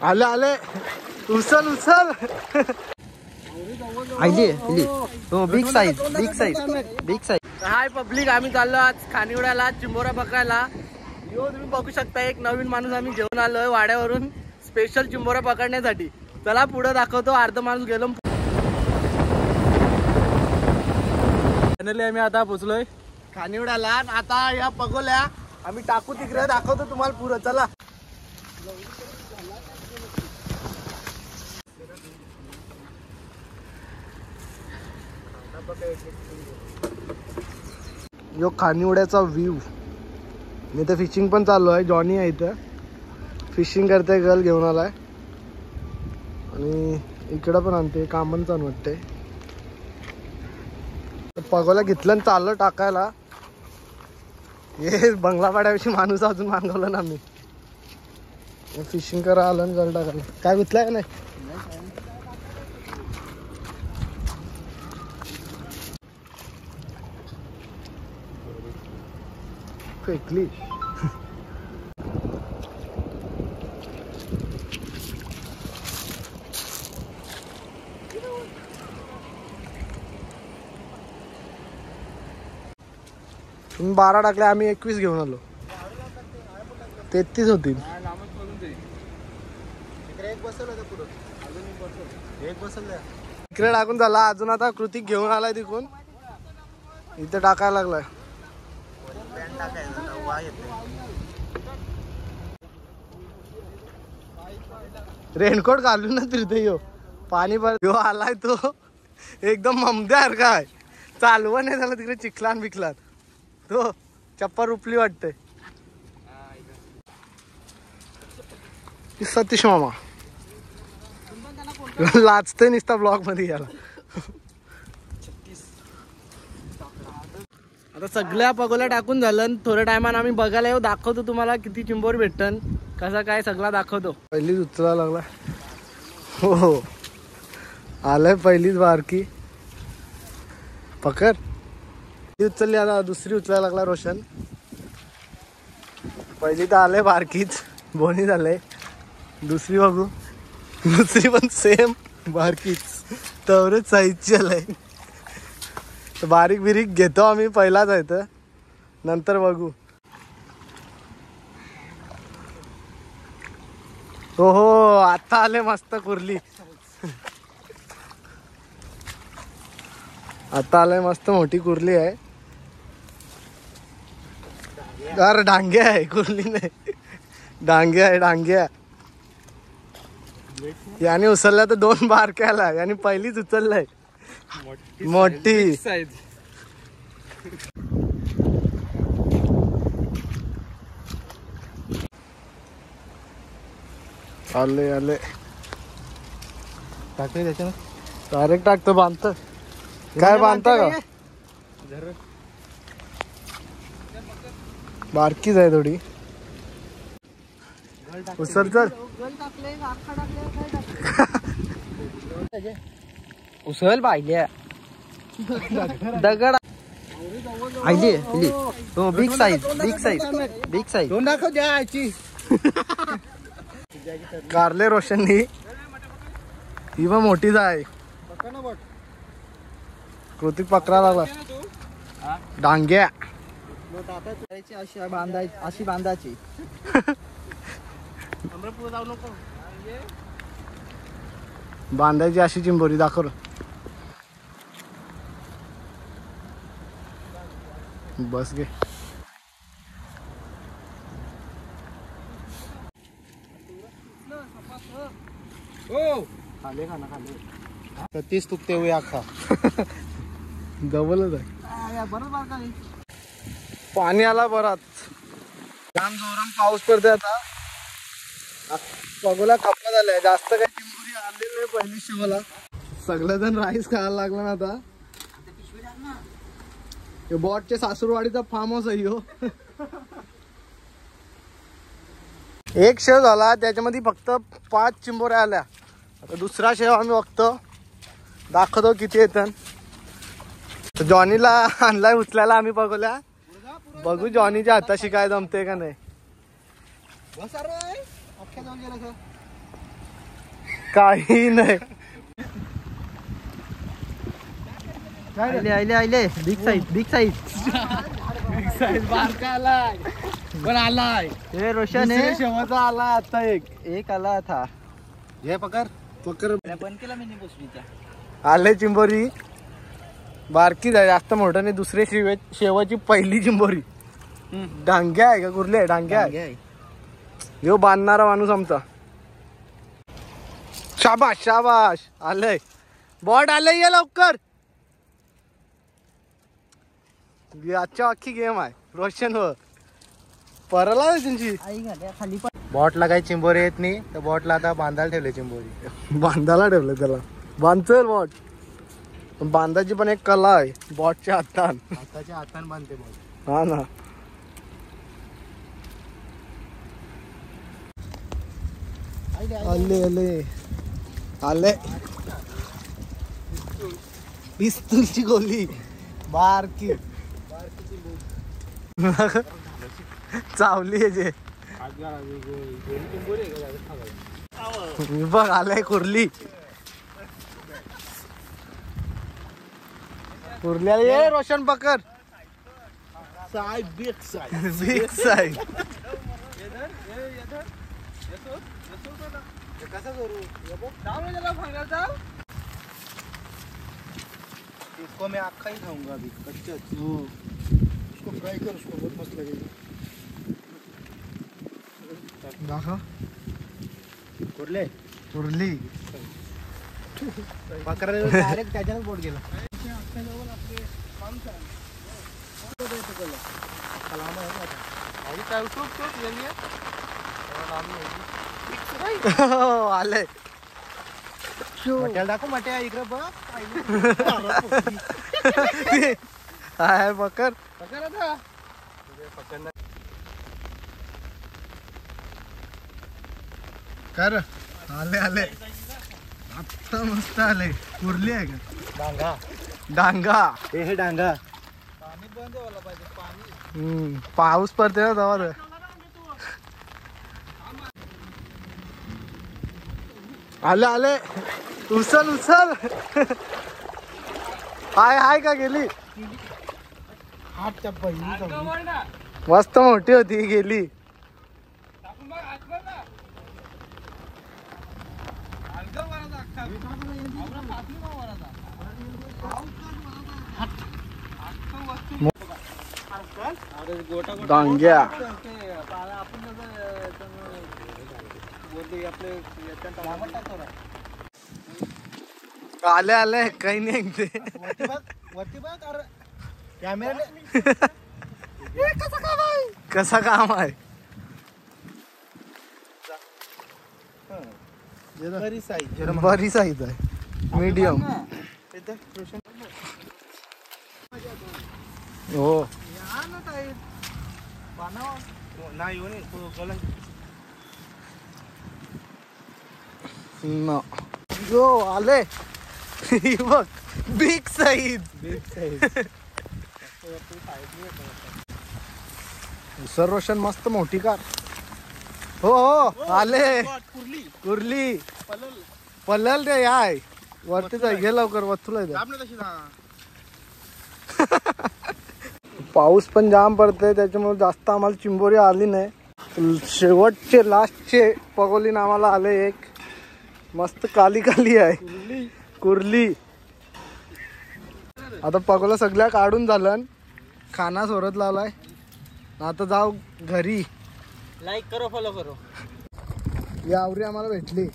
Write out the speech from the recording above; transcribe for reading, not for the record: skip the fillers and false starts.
आले आले उचल उचल big size big size big size. Hi public, आम्ही चाललो आज खानिवड्याला चिंबोऱ्या पकडायला. तुम्ही बघू शकता एक नवीन माणूस आम्ही घेऊन आलोय वाड्यावरून स्पेशल चिंबोऱ्या पकडण्यासाठी. चला पुढे दाखवतो. अर्ध माणूस गेलो. फायनली आम्ही आता पोचलोय खानिवड्याला. आता या पगोल्या आम्ही टाकू तिकडे, दाखवतो तुम्हाला पुढं. चला. यो खानिवड्याचा व्ह्यू. मी तर फिशिंग पण चालू आहे. जॉनी आहे इथं फिशिंग करते, गर्ल घेऊन आलाय. आणि इकडं पण आणते, कामन चालू वाटते. पगोला घेतलं आणि चाललं टाकायला. हे बंगलापाड्याविषयी माणूस अजून मागवला ना मी. फिशिंग करा आलं आणि गर्ल टाकायला. काय गुतलाय का नाही? फेकली. तुम्ही 12 टाकले, आम्ही 21 घेऊन आलो. 33 होतील. इकडे टाकून झाला. अजून आता कृतिक घेऊन आलाय तिकून इथे टाकायला लागलाय. रेनकोट घालूनच फिरते यो. पाणी यो आलाय तो एकदम ममद्यार. काय चालवं नाही झालं तिकडे चिखलान बिखलान. तो चप्पल रुपली वाटते. सतीश मामा लाजते नुसता ब्लॉग मध्ये याला. आता सगळ्या पगोल्या टाकून झालं. थोड्या टायमानं आम्ही बघायला येऊ, दाखवतो तुम्हाला किती चिंबोर भेटन, कसा काय सगळा दाखवतो. पहिलीच उचला लागला. हो आलंय पहिलीच बारकी. पकड. ती उचलली, आता दुसरी उचलायला लागला रोशन. पहिली तर आलंय बारकीच, बोनी झालंय. दुसरी बघू. दुसरी पण सेम बारकीच, तेवढंच साईजची आलंय. बारीक बिरीक घेतो आम्ही, पहिलाच आहे तर नंतर बघू. हो हो आता आले मस्त कुर्ली. आता आलंय मस्त मोठी कुर्ली आहे. अरे डांगे आहे, कुर्ली नाही. डांगे आहे, डांगे. याने उचलल्या तर 2 बारक्याला. याने पहिलीच उचललाय मोठी साईज. आले आले. टाकले त्याच्यानं डायरेक्ट टाकतो. बांधत काय बांधता का? बारकीच आहे थोडी. उचल चल. उचल पाहिजे. दगड आली. हो big size big size big size. दोन दाखव द्यायची. कारले रोशननी ही पण मोठीच आहे. कृतिक पकडा लागला. डांग्या अशी बांधायची. बांधायची अशी चिंबोरी. दाखव. बस घे. खाले खाना खाले 30 तुकते हुए आखा. डबलच आहे. बरोबर. पाणी आला बराच. जाम जोराम पाऊस पडते आता. पगोला खप्पा झालाय. जास्त काही चिंबोरी आलेली नाही पहिली शिवला. सगळेजण राईस खायला लागला ना आता. बॉटच्या सासूरवाडीचा फार्म हाऊस आहे हो. एक शेव झाला, त्याच्यामध्ये फक्त 5 चिंबोऱ्या आल्या. आता दुसरा शेव आम्ही बघतो, दाखवतो किती येतात. जॉनीला आणलाय उचलायला आम्ही पगोल्या. बघू जॉनीच्या हाताशी काय जमते का नाही. काही नाही. आले बिग साईज बारका आलाय पण आलाय. हे रोशन आहे शेवटचा आला आता. एक आला था. हे पकड बंद केला मी पुसवीचा. आले चिंबोरी बारकी जाय जास्त मोठं नाही. दुसरे शेवाची पहिली चिंबोरी. डांग्या आहे का कुर्ले? डांग्या आहे. ह्यो बांधणारा माणूस आमचा. शाबाश शाबाश. आलंय बॉट आलंय. ये लवकर. आजच्या अख्खी गेम आहे. रोशन हो परला त्यांची खाली. बॉटला काही चिंबोरी येत नाही तर बॉटला आता बांधायला ठेवले चिंबोरी. बांधायला ठेवलं त्याला. बांधचल बॉट. बांधायची पण एक कला आहे. बॉटच्या हातान बांधते बॉट. हा ना. आले पिस्तूलची गोली बारकी चावली जे बघ. आलाय कुर्ली. ये रोशन पकड. Big size. इसको मैं आखा ही खाऊंगा अभी कच्चा. इसको फ्राई कर. उसको बहुत मस्त लगेगा. दाखा कुर्ली पकडायला डायरेक्ट त्याच्यानंच बोट गेला. आले दाखव मट्या इकडे बघ. पकड आता. कर. आले आता मस्त आले. कुर्ली आहे का? डांगा. हे डांगा. पाणी बंद व्हायला पाहिजे. पाणी पाऊस पडते ना तेव्हा. आले उचल. हाय का गेली. मस्त मोठी होती गेली. डांग्या आले काही नाही. कसा काम आहे. बरी साईज आहे. मीडियम. हो जो आले बघ. Big size. सर रोशन मस्त मोठी कार. हो आले. कुर्ली पलल रे. याय वरती जाय. घे लवकर. वस्तूला पाऊस पण जाम पडतोय त्याच्यामुळे जास्त आम्हाला चिंबोरी आली नाही. शेवटचे लास्टचे पगोलीन आम्हाला आले एक. मस्त काली आहे कुर्ली. आता पगोला सगळ्या काढून झालं. खाना सोरत लावलाय. आता जाऊ घरी. लाईक करो फॉलो करो. यावरी आम्हाला भेटली.